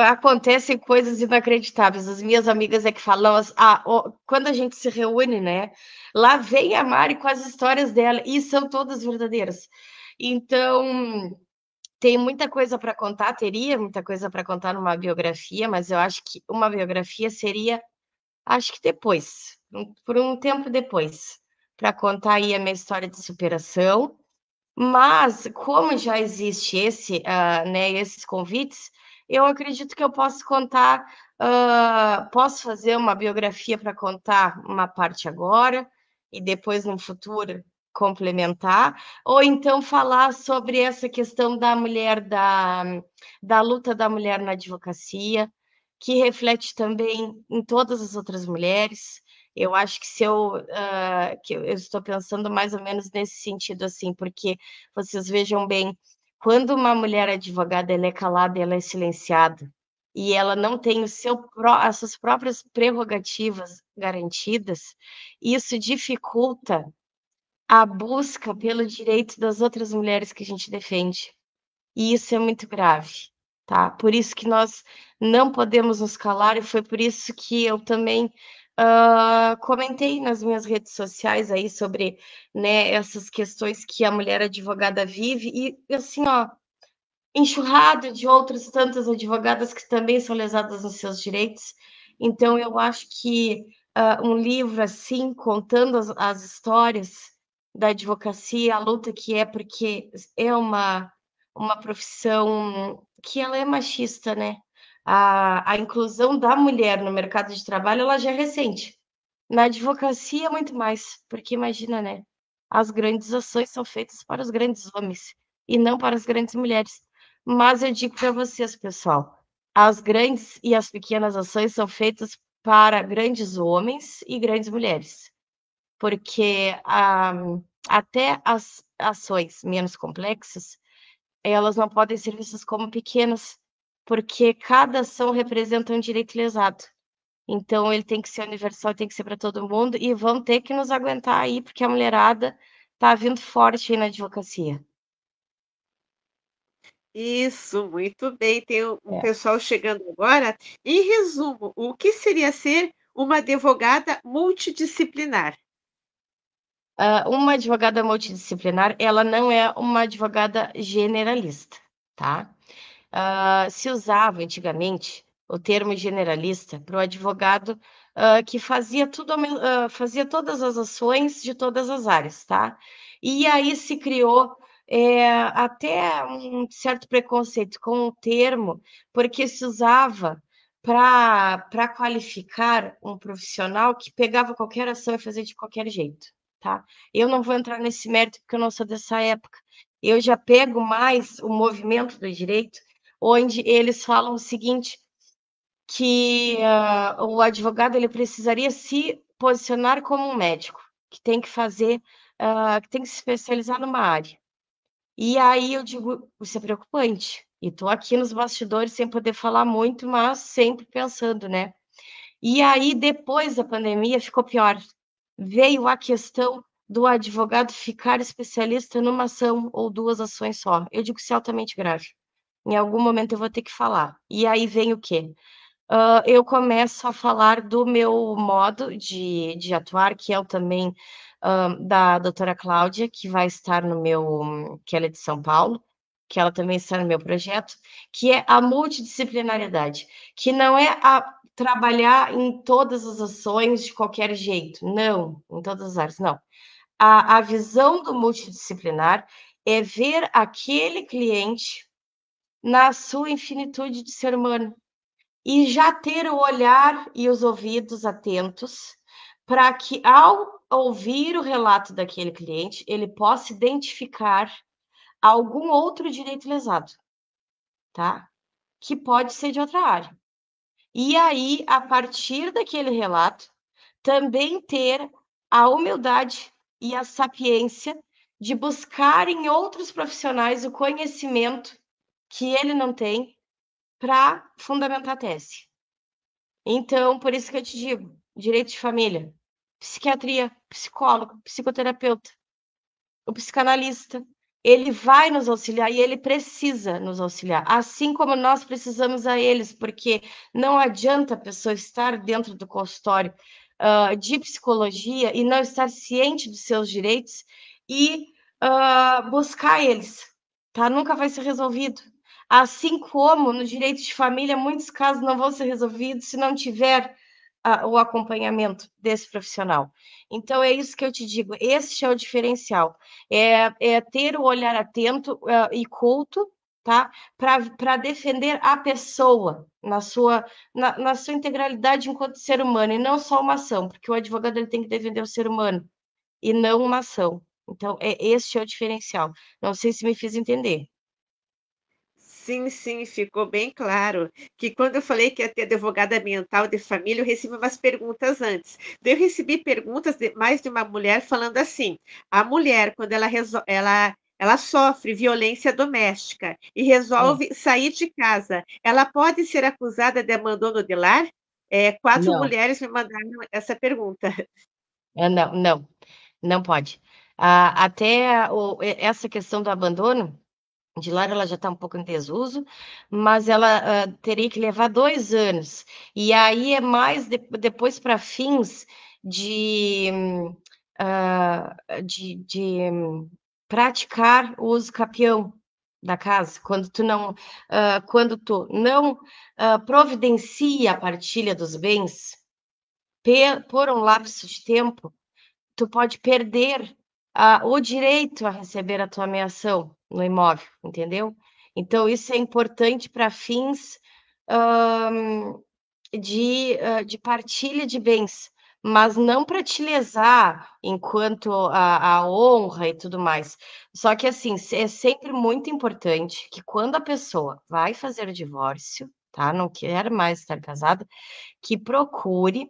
acontecem coisas inacreditáveis. As minhas amigas é que falam quando a gente se reúne, né, lá vem a Mari com as histórias dela, e são todas verdadeiras. Então, tem muita coisa para contar, teria muita coisa para contar numa biografia, mas eu acho que uma biografia seria, acho que depois, por um tempo depois, para contar aí a minha história de superação, mas como já existe né, esses convites, eu acredito que eu posso contar, posso fazer uma biografia para contar uma parte agora e depois no futuro complementar, ou então falar sobre essa questão da mulher da luta da mulher na advocacia, que reflete também em todas as outras mulheres. Eu acho que se que eu estou pensando mais ou menos nesse sentido, assim, porque vocês vejam bem, quando uma mulher advogada ela é calada, ela é silenciada, e ela não tem as suas próprias prerrogativas garantidas, isso dificulta a busca pelo direito das outras mulheres que a gente defende. E isso é muito grave, tá? Por isso que nós não podemos nos calar, e foi por isso que eu também Comentei nas minhas redes sociais aí sobre, né, essas questões que a mulher advogada vive e assim, ó, enxurrada de outras tantas advogadas que também são lesadas nos seus direitos. Então, eu acho que um livro assim, contando as histórias da advocacia, a luta que é, porque é uma profissão que ela é machista, né? A inclusão da mulher no mercado de trabalho, ela já é recente. Na advocacia, muito mais, porque imagina, né? As grandes ações são feitas para os grandes homens e não para as grandes mulheres. Mas eu digo para vocês, pessoal, as grandes e as pequenas ações são feitas para grandes homens e grandes mulheres, porque até as ações menos complexas, elas não podem ser vistas como pequenas, porque cada ação representa um direito lesado. Então, ele tem que ser universal, tem que ser para todo mundo, e vão ter que nos aguentar aí, porque a mulherada está vindo forte aí na advocacia. Isso, muito bem. Tem um É. pessoal chegando agora. Em resumo, o que seria ser uma advogada multidisciplinar? Uma advogada multidisciplinar, ela não é uma advogada generalista, tá? Se usava antigamente o termo generalista para o advogado que fazia tudo, fazia todas as ações de todas as áreas, tá? E aí se criou até um certo preconceito com o termo, porque se usava para qualificar um profissional que pegava qualquer ação e fazia de qualquer jeito, tá? Eu não vou entrar nesse mérito porque eu não sou dessa época. Eu já pego mais o movimento do direito, onde eles falam o seguinte, que o advogado ele precisaria se posicionar como um médico, que tem que fazer, que tem que se especializar numa área. E aí eu digo, isso é preocupante. E estou aqui nos bastidores sem poder falar muito, mas sempre pensando, né? E aí, depois da pandemia, ficou pior. Veio a questão do advogado ficar especialista numa ação ou duas ações só. Eu digo que isso é altamente grave. Em algum momento eu vou ter que falar. E aí vem o quê? Eu começo a falar do meu modo de atuar, que é o também da doutora Cláudia, que vai estar no meu, que ela é de São Paulo, que ela também está no meu projeto, que é a multidisciplinariedade, que não é a trabalhar em todas as ações de qualquer jeito, não, em todas as áreas, não. A visão do multidisciplinar é ver aquele cliente na sua infinitude de ser humano e já ter o olhar e os ouvidos atentos para que, ao ouvir o relato daquele cliente, ele possa identificar algum outro direito lesado, tá? Que pode ser de outra área. E aí, a partir daquele relato, também ter a humildade e a sapiência de buscar em outros profissionais o conhecimento que ele não tem para fundamentar a tese. Então, por isso que eu te digo, direito de família, psiquiatria, psicólogo, psicoterapeuta, o psicanalista, ele vai nos auxiliar e ele precisa nos auxiliar, assim como nós precisamos a eles, porque não adianta a pessoa estar dentro do consultório de psicologia e não estar ciente dos seus direitos e buscar eles, tá? Nunca vai ser resolvido. Assim como no direito de família, muitos casos não vão ser resolvidos se não tiver o acompanhamento desse profissional. Então, é isso que eu te digo, esse é o diferencial, é ter o olhar atento e culto, tá? Para defender a pessoa na sua integralidade enquanto ser humano, e não só uma ação, porque o advogado ele tem que defender o ser humano, e não uma ação. Então, este é o diferencial. Não sei se me fiz entender. Sim, sim, ficou bem claro que quando eu falei que ia ter advogada ambiental de família, eu recebi umas perguntas antes. Daí eu recebi perguntas de mais de uma mulher falando assim: a mulher, quando ela sofre violência doméstica e É, resolve sair de casa, ela pode ser acusada de abandono de lar? Quatro não, mulheres me mandaram essa pergunta. não, não, não pode. Até essa questão do abandono. de lar, ela já está um pouco em desuso, mas ela teria que levar 2 anos. E aí é mais depois para fins de, de praticar o uso capião da casa, quando tu não providencia a partilha dos bens por um lapso de tempo, tu pode perder o direito a receber a tua ameação no imóvel, entendeu? Então, isso é importante para fins hã, de partilha de bens, mas não para te lesar enquanto a honra e tudo mais. Só que, assim, é sempre muito importante que quando a pessoa vai fazer o divórcio, tá, não quer mais estar casada, que procure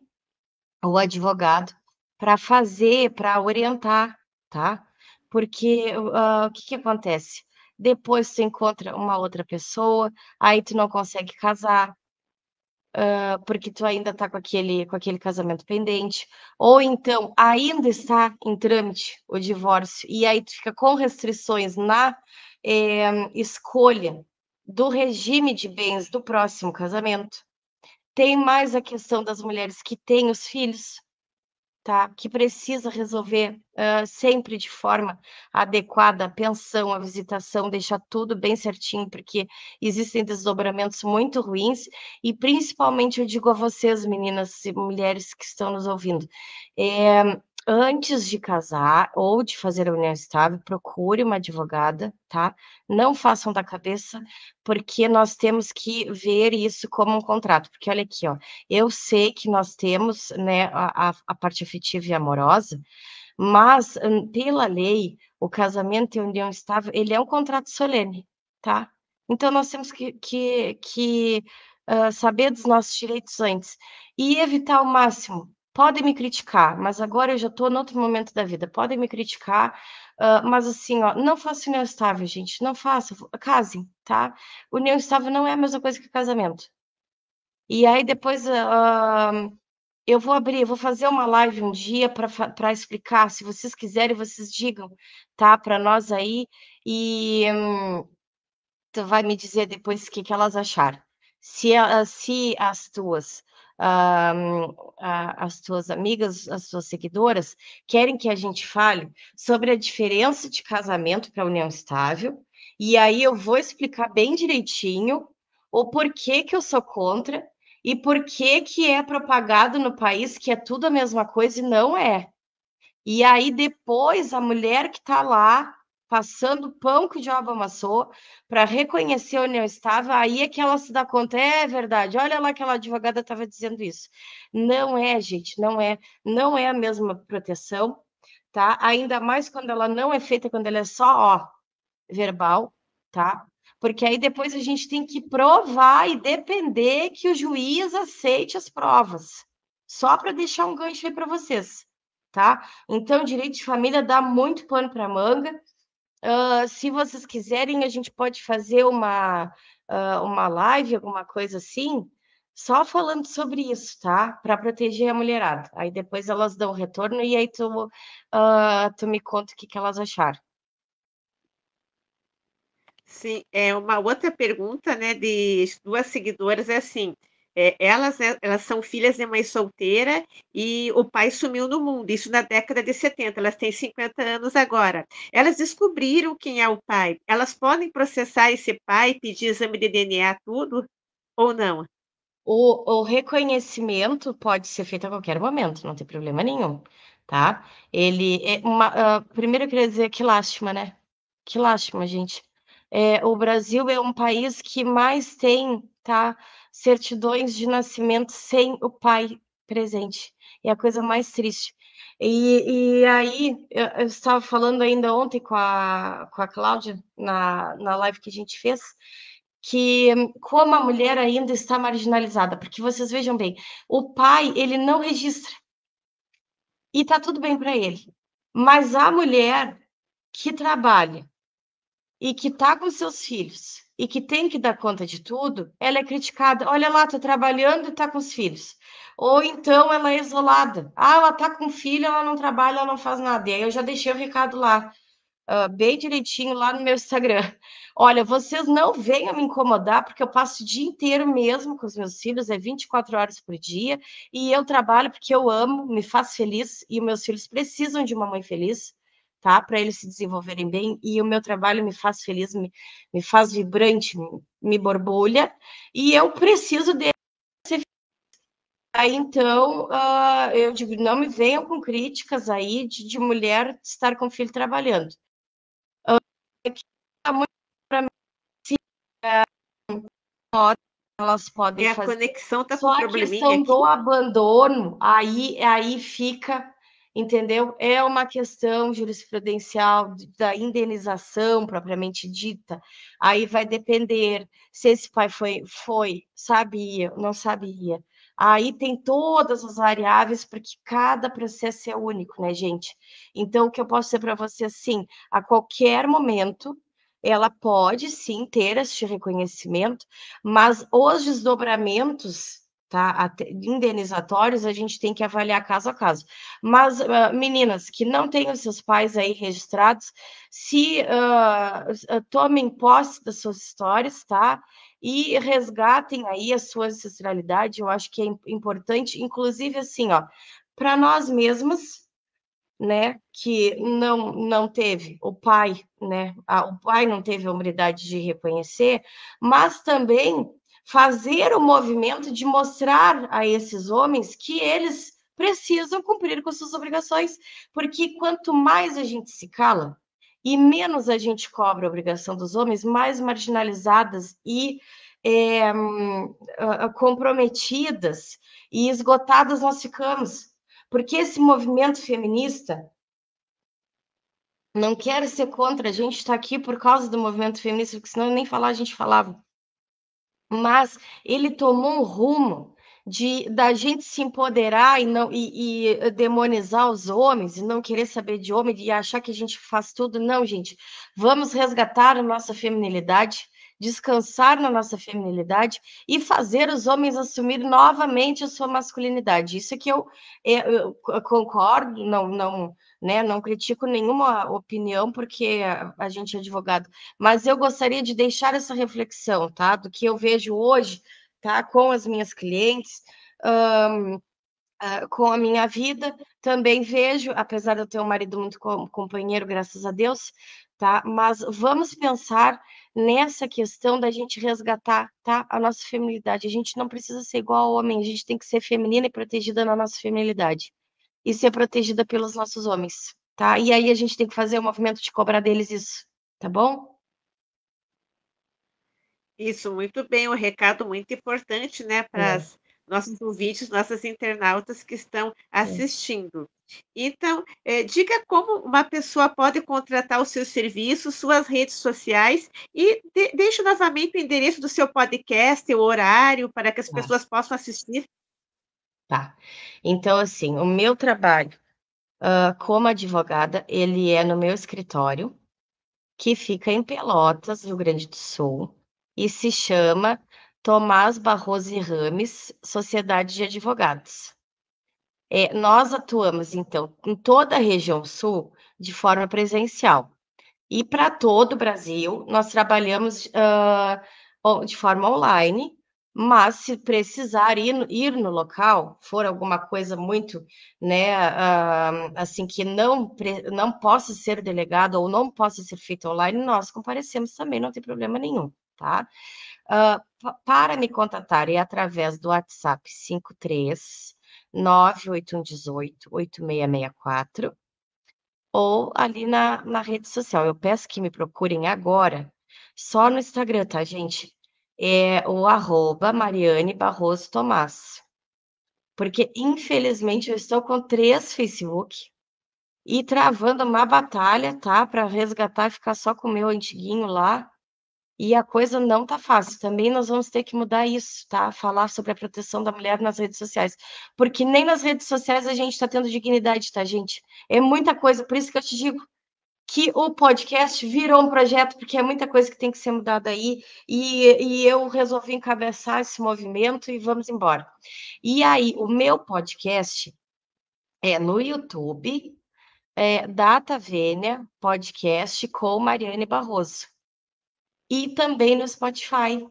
o advogado para orientar, tá? Porque, o que que acontece? Depois tu encontra uma outra pessoa, aí tu não consegue casar, porque tu ainda tá com aquele casamento pendente, ou então ainda está em trâmite o divórcio, e aí tu fica com restrições na, escolha do regime de bens do próximo casamento. Tem mais a questão das mulheres que têm os filhos, tá, que precisa resolver, sempre de forma adequada a pensão, a visitação, deixar tudo bem certinho, porque existem desdobramentos muito ruins e principalmente eu digo a vocês, meninas e mulheres que estão nos ouvindo, antes de casar ou de fazer a união estável, procure uma advogada, tá, não façam da cabeça, porque nós temos que ver isso como um contrato, porque olha aqui, ó, eu sei que nós temos, né, a parte afetiva e amorosa, mas, pela lei, o casamento e a união estável, ele é um contrato solene, tá. Então nós temos que saber dos nossos direitos antes e evitar ao máximo. Podem me criticar, mas agora eu já estou em outro momento da vida, podem me criticar, mas assim, ó, não faça união estável, gente, não faça, casem, tá. União estável não é a mesma coisa que casamento. E aí depois, eu vou fazer uma live um dia para explicar, se vocês quiserem, vocês digam, tá, para nós aí, e tu vai me dizer depois o que que elas acharam. Se as tuas amigas, as tuas seguidoras, querem que a gente fale sobre a diferença de casamento para união estável, e aí eu vou explicar bem direitinho o porquê que eu sou contra e por que que é propagado no país que é tudo a mesma coisa e não é. E aí depois a mulher que está lá, passando o pão que o diabo amassou, para reconhecer a união estável, aí é que ela se dá conta, é verdade, olha lá aquela advogada estava dizendo isso. Não é, gente, não é a mesma proteção, tá? Ainda mais quando ela não é feita, quando ela é só, ó, verbal, tá? Porque aí depois a gente tem que provar e depender que o juiz aceite as provas. Só para deixar um gancho aí para vocês, tá? Então, direito de família dá muito pano para manga. Se vocês quiserem, a gente pode fazer uma live, alguma coisa assim, só falando sobre isso, tá? Para proteger a mulherada. Aí depois elas dão retorno e aí tu me conta o que que elas acharam. Sim, é uma outra pergunta, né, de 2 seguidoras é assim, elas, né, elas são filhas de mãe solteira e o pai sumiu no mundo, isso na década de 70, elas têm 50 anos agora. Elas descobriram quem é o pai, elas podem processar esse pai, pedir exame de DNA, tudo, ou não? O reconhecimento pode ser feito a qualquer momento, não tem problema nenhum, tá? Ele é primeiro eu queria dizer que lástima, né? Que lástima, gente. O Brasil é um país que mais tem, tá, certidões de nascimento sem o pai presente. É a coisa mais triste. E aí, eu estava falando ainda ontem com a Cláudia, na live que a gente fez, que como a mulher ainda está marginalizada, porque vocês vejam bem, o pai, ele não registra e tá tudo bem para ele. Mas a mulher que trabalha e que tá com seus filhos e que tem que dar conta de tudo, ela é criticada. Olha lá, tá trabalhando e tá com os filhos. Ou então ela é isolada. Ah, ela tá com filho, ela não trabalha, ela não faz nada. E aí eu já deixei o recado lá. bem direitinho lá no meu Instagram. Olha, vocês não venham me incomodar, porque eu passo o dia inteiro mesmo com os meus filhos, é 24 horas por dia, e eu trabalho porque eu amo, me faz feliz, e os meus filhos precisam de uma mãe feliz, tá? Para eles se desenvolverem bem, e o meu trabalho me faz feliz, me faz vibrante, me borbulha, e eu preciso dele. Aí, então, eu digo, não me venham com críticas aí de mulher estar com filho trabalhando. Tá muito para mim, elas podem É, a fazer. conexão tá com Só um a probleminha questão do aqui. abandono, aí fica, entendeu? É uma questão jurisprudencial da indenização propriamente dita. Aí vai depender se esse pai sabia, não sabia. Aí tem todas as variáveis, porque cada processo é único, né, gente? Então, o que eu posso dizer para você, assim, a qualquer momento, ela pode sim ter este reconhecimento, mas os desdobramentos, tá, indenizatórios, a gente tem que avaliar caso a caso. Mas, meninas que não têm os seus pais aí registrados, se tomem posse das suas histórias, tá? E resgatem aí a sua ancestralidade, eu acho que é importante, inclusive assim, ó, para nós mesmas, né, que não teve o pai, né, o pai não teve a humildade de reconhecer, mas também fazer o movimento de mostrar a esses homens que eles precisam cumprir com suas obrigações, porque quanto mais a gente se cala e menos a gente cobra a obrigação dos homens, mais marginalizadas e comprometidas e esgotadas nós ficamos. Porque esse movimento feminista não quer ser contra, a gente está aqui por causa do movimento feminista, porque senão nem falar a gente falava. Mas ele tomou um rumo da gente se empoderar e demonizar os homens, e não querer saber de homem, e achar que a gente faz tudo. Não, gente. Vamos resgatar a nossa feminilidade, descansar na nossa feminilidade e fazer os homens assumir novamente a sua masculinidade. Isso é que eu concordo, não, né, não critico nenhuma opinião, porque a gente é advogado, mas eu gostaria de deixar essa reflexão, tá? Do que eu vejo hoje, tá? Com as minhas clientes, com a minha vida, também vejo, apesar de eu ter um marido muito companheiro, graças a Deus, tá? Mas vamos pensar nessa questão da gente resgatar, tá? A nossa feminilidade. A gente não precisa ser igual ao homem, a gente tem que ser feminina e protegida na nossa feminilidade. E ser protegida pelos nossos homens, tá? E aí a gente tem que fazer o movimento de cobrar deles isso, tá bom? Isso, muito bem, um recado muito importante, né, para É, as nossos ouvintes, nossas internautas que estão é. assistindo. Então, diga como uma pessoa pode contratar os seus serviços, suas redes sociais e deixe novamente o endereço do seu podcast, o horário, para que as Tá, pessoas possam assistir. tá. Então, assim, o meu trabalho, como advogada, ele é no meu escritório, que fica em Pelotas, Rio Grande do Sul, e se chama Tomás Barroso e Rames, Sociedade de Advogados. Nós atuamos, então, em toda a região sul, de forma presencial. E para todo o Brasil, nós trabalhamos de forma online, mas se precisar ir no local, for alguma coisa muito, né, assim, que não possa ser delegado ou não possa ser feito online, nós comparecemos também, não tem problema nenhum, tá? Para me contatar é através do WhatsApp 53 98118 8664 ou ali na rede social. Eu peço que me procurem agora, só no Instagram, tá, gente? É o @Mariane Barroso Tomás. Porque, infelizmente, eu estou com 3 Facebook e travando uma batalha, tá? Para resgatar e ficar só com o meu antiguinho lá. E a coisa não tá fácil. Também nós vamos ter que mudar isso, tá? Falar sobre a proteção da mulher nas redes sociais. Porque nem nas redes sociais a gente está tendo dignidade, tá, gente? É muita coisa, por isso que eu te digo que o podcast virou um projeto, porque é muita coisa que tem que ser mudada aí, e eu resolvi encabeçar esse movimento e vamos embora. E aí, o meu podcast é no YouTube, Data Vênia Podcast com Mariane Barroso. E também no Spotify,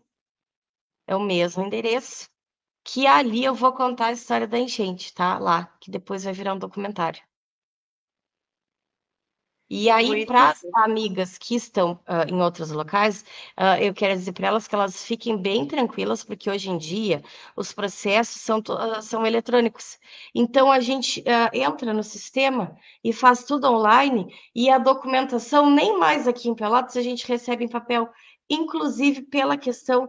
é o mesmo endereço, que ali eu vou contar a história da enchente, tá? Lá, que depois vai virar um documentário. E aí, Muito para as bom. amigas que estão em outros locais, eu quero dizer para elas que elas fiquem bem tranquilas, porque hoje em dia os processos são eletrônicos. Então, a gente entra no sistema e faz tudo online, e a documentação, nem mais aqui em Pelotas, a gente recebe em papel, inclusive pela questão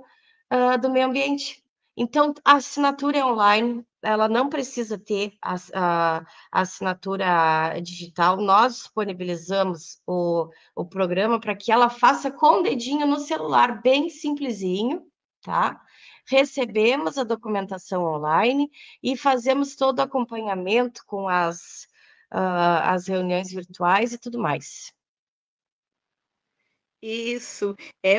do meio ambiente. Então, a assinatura é online, ela não precisa ter a assinatura digital. Nós disponibilizamos o programa para que ela faça com o dedinho no celular, bem simplesinho, tá? Recebemos a documentação online e fazemos todo o acompanhamento com as reuniões virtuais e tudo mais. Isso.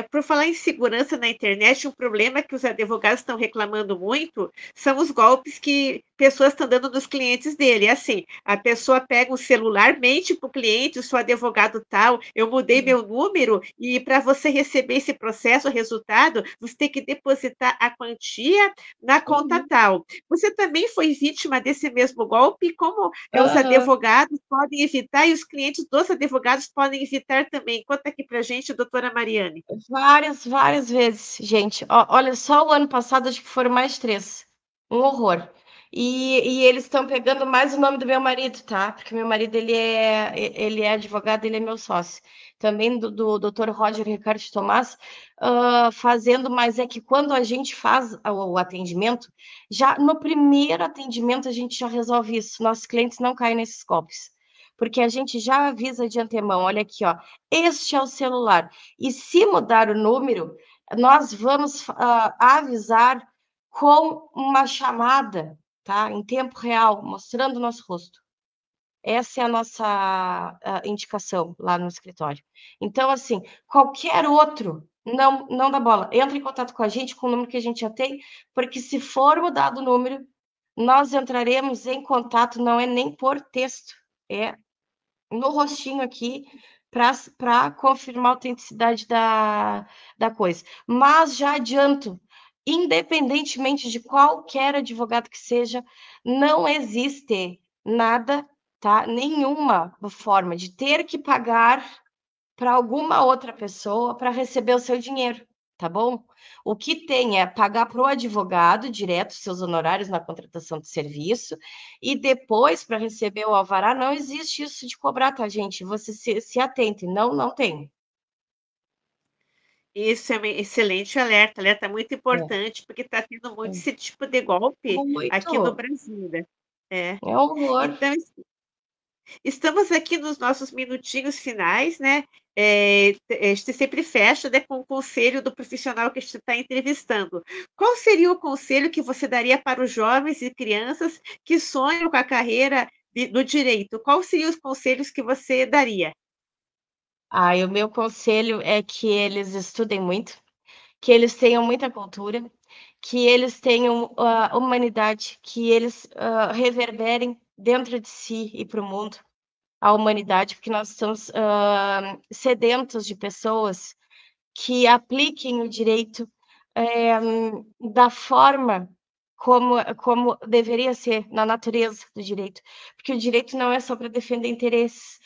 Por falar em segurança na internet, um problema que os advogados estão reclamando muito são os golpes que pessoas estão dando nos clientes dele. É assim, a pessoa pega um celular, mente para o cliente, eu sou advogado tal, eu mudei meu número, e para você receber esse processo, o resultado, você tem que depositar a quantia na conta Uhum. tal. Você também foi vítima desse mesmo golpe? Como os Aham. advogados podem evitar e os clientes dos advogados podem evitar também? Conta aqui para gente, doutora Mariane. Várias, várias vezes, gente. Olha, só o ano passado acho que foram mais 3. Um horror. E eles estão pegando mais o nome do meu marido, tá? Porque meu marido, ele é advogado, ele é meu sócio. Também do Dr. Roger Ricardo Tomás, fazendo, mas é que quando a gente faz o atendimento, já no primeiro atendimento a gente já resolve isso. Nossos clientes não caem nesses golpes. Porque a gente já avisa de antemão, olha aqui, ó, este é o celular. E se mudar o número, nós vamos avisar com uma chamada, tá? Em tempo real, mostrando o nosso rosto. Essa é a nossa indicação lá no escritório. Então, assim, qualquer outro, não dá bola. Entra em contato com a gente, com o número que a gente já tem, porque se for mudado o número, nós entraremos em contato, não é nem por texto, é no rostinho aqui para confirmar a autenticidade da coisa. Mas já adianto, independentemente de qualquer advogado que seja, não existe nada, tá? Nenhuma forma de ter que pagar para alguma outra pessoa para receber o seu dinheiro, tá bom? O que tem é pagar para o advogado direto seus honorários na contratação de serviço e depois, para receber o alvará, não existe isso de cobrar, tá, gente? Você se atente, não tem. Isso é um excelente alerta, alerta muito É, importante, porque está tendo muito é. esse tipo de golpe Muito. aqui no Brasil, né? É. É um horror. Então, estamos aqui nos nossos minutinhos finais, né? A gente sempre fecha, né, com o conselho do profissional que a gente está entrevistando. Qual seria o conselho que você daria para os jovens e crianças que sonham com a carreira do direito? Quais seriam os conselhos que você daria? O meu conselho é que eles estudem muito, que eles tenham muita cultura, que eles tenham humanidade, que eles reverberem dentro de si e para o mundo a humanidade, porque nós estamos sedentos de pessoas que apliquem o direito da forma como deveria ser, na natureza do direito, porque o direito não é só para defender interesses,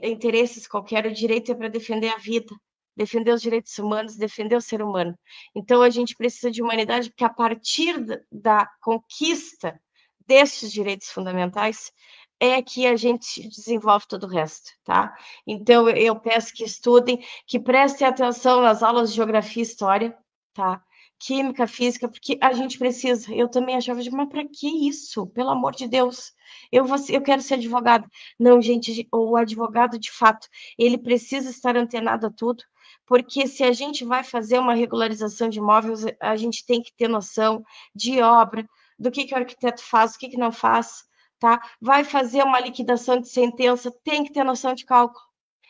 interesses qualquer, o direito é para defender a vida, defender os direitos humanos, defender o ser humano. Então, a gente precisa de humanidade, porque a partir da conquista destes direitos fundamentais é que a gente desenvolve todo o resto, tá? Então, eu peço que estudem, que prestem atenção nas aulas de geografia e história, tá? Química, física, porque a gente precisa. Eu também achava, mas para que isso? Pelo amor de Deus. Eu quero ser advogada. Não, gente, o advogado, de fato, ele precisa estar antenado a tudo, porque se a gente vai fazer uma regularização de imóveis, a gente tem que ter noção de obra, do que o arquiteto faz, o que não faz, tá? Vai fazer uma liquidação de sentença, tem que ter noção de cálculo.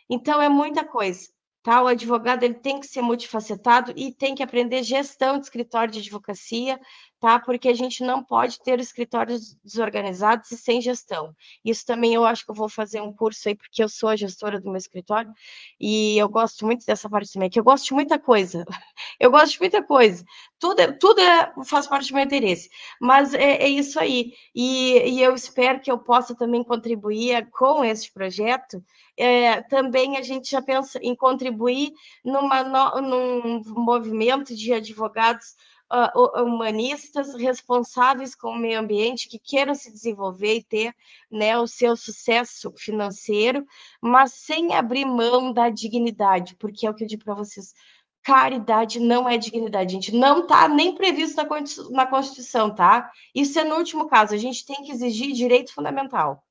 Então, é muita coisa, tá? O advogado ele tem que ser multifacetado e tem que aprender gestão de escritório de advocacia, tá? Porque a gente não pode ter escritórios desorganizados e sem gestão. Isso também eu acho que eu vou fazer um curso aí, porque eu sou a gestora do meu escritório e eu gosto muito dessa parte também, que eu gosto de muita coisa. Eu gosto de muita coisa. Faz parte do meu interesse. Mas é isso aí. E eu espero que eu possa também contribuir com este projeto. Também a gente já pensa em contribuir num movimento de advogados humanistas responsáveis com o meio ambiente que queiram se desenvolver e ter, né, o seu sucesso financeiro, mas sem abrir mão da dignidade, porque é o que eu digo para vocês, caridade não é dignidade, gente, não está nem previsto na Constituição, tá? Isso é no último caso, a gente tem que exigir direito fundamental.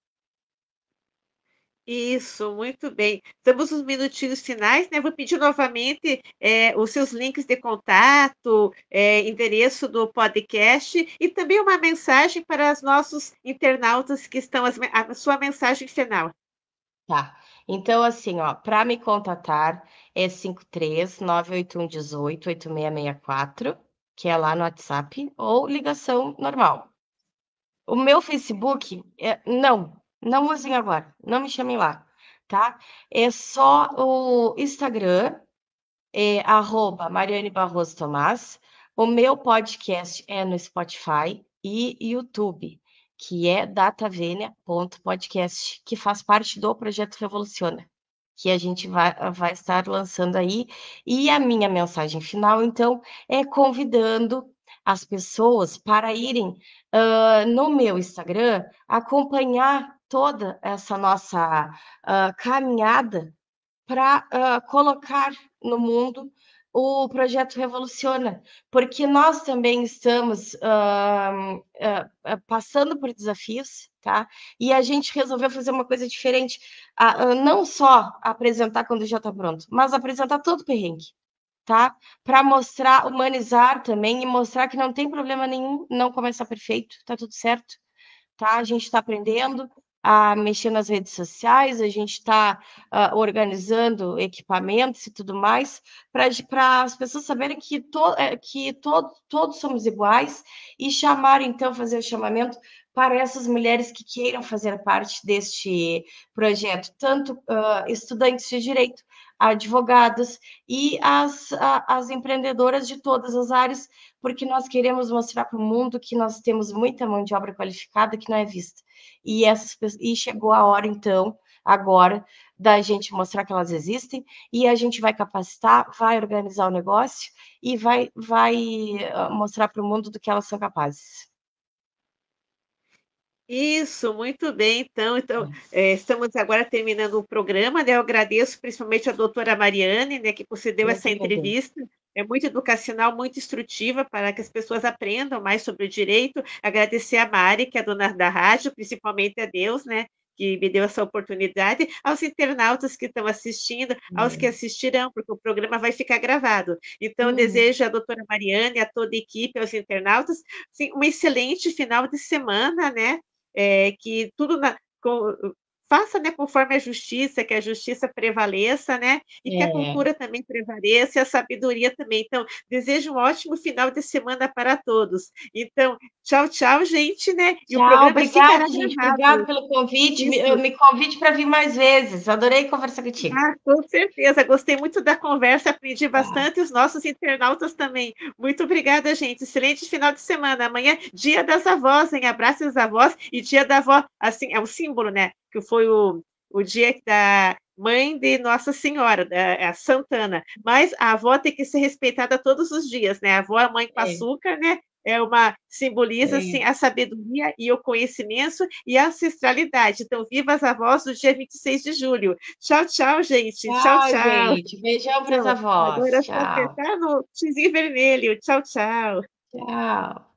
Isso, muito bem. Estamos nos minutinhos finais, né? Vou pedir novamente os seus links de contato, endereço do podcast e também uma mensagem para os nossos internautas que estão, a sua mensagem final. Tá. Então, assim, ó, para me contatar é 53 981 18 8664, que é lá no WhatsApp, ou ligação normal. O meu Facebook, não usem agora, não me chamem lá, tá? É só o Instagram, Mariane Barroso Tomás. O meu podcast é no Spotify e YouTube, que é datavênia.podcast, que faz parte do Projeto Revoluciona, que a gente vai estar lançando aí. E a minha mensagem final, então, é convidando as pessoas para irem no meu Instagram acompanhar toda essa nossa caminhada para colocar no mundo o projeto Revoluciona, porque nós também estamos passando por desafios, tá? E a gente resolveu fazer uma coisa diferente, não só apresentar quando já está pronto, mas apresentar todo o perrengue, tá? Para mostrar, humanizar também e mostrar que não tem problema nenhum não começar perfeito, tá tudo certo, tá? A gente está aprendendo a mexer nas redes sociais, a gente está organizando equipamentos e tudo mais, para as pessoas saberem que todos somos iguais e chamar, então, fazer o chamamento para essas mulheres que queiram fazer parte deste projeto, tanto estudantes de direito, advogadas e as empreendedoras de todas as áreas, porque nós queremos mostrar para o mundo que nós temos muita mão de obra qualificada que não é vista. E chegou a hora, então, agora, da gente mostrar que elas existem, e a gente vai capacitar, vai organizar o negócio e vai mostrar para o mundo do que elas são capazes. Isso, muito bem. Então, estamos agora terminando o programa, né? Eu agradeço principalmente a doutora Mariane, né, que concedeu Eu essa que agradeço. entrevista. É muito educacional, muito instrutiva para que as pessoas aprendam mais sobre o direito. Agradecer a Mari, que é a dona da rádio, principalmente a Deus, né, que me deu essa oportunidade, aos internautas que estão assistindo, aos que assistirão, porque o programa vai ficar gravado. Então, eu Uhum. desejo à doutora Mariane, a toda a equipe, aos internautas, sim, um excelente final de semana, né? Que tudo faça, né, conforme a justiça, que a justiça prevaleça, né, e que a É. cultura também prevaleça e a sabedoria também. Então, desejo um ótimo final de semana para todos. Então, tchau, tchau, gente, né? E o Tchau, programa ficará obrigada, gente. Obrigada gravado. pelo convite. Isso. Me convide para vir mais vezes. Adorei conversar contigo. Ah, com certeza. Gostei muito da conversa, aprendi Tá. bastante, e os nossos internautas também. Muito obrigada, gente. Excelente final de semana. Amanhã, Dia das Avós, hein? Abraços às avós e Dia da Avó, assim, é um símbolo, né? Que foi o dia da mãe de Nossa Senhora, a Santana. Mas a avó tem que ser respeitada todos os dias, né? A avó, a mãe com É, açúcar, né? Simboliza assim é. a sabedoria e o conhecimento e a ancestralidade. Então, viva as avós do dia 26 de julho. Tchau, tchau, gente. Tchau, Tchau, tchau. gente. Beijão para as Então, avós. agora é só Tchau. apertar no xizinho vermelho. Tchau, tchau. Tchau.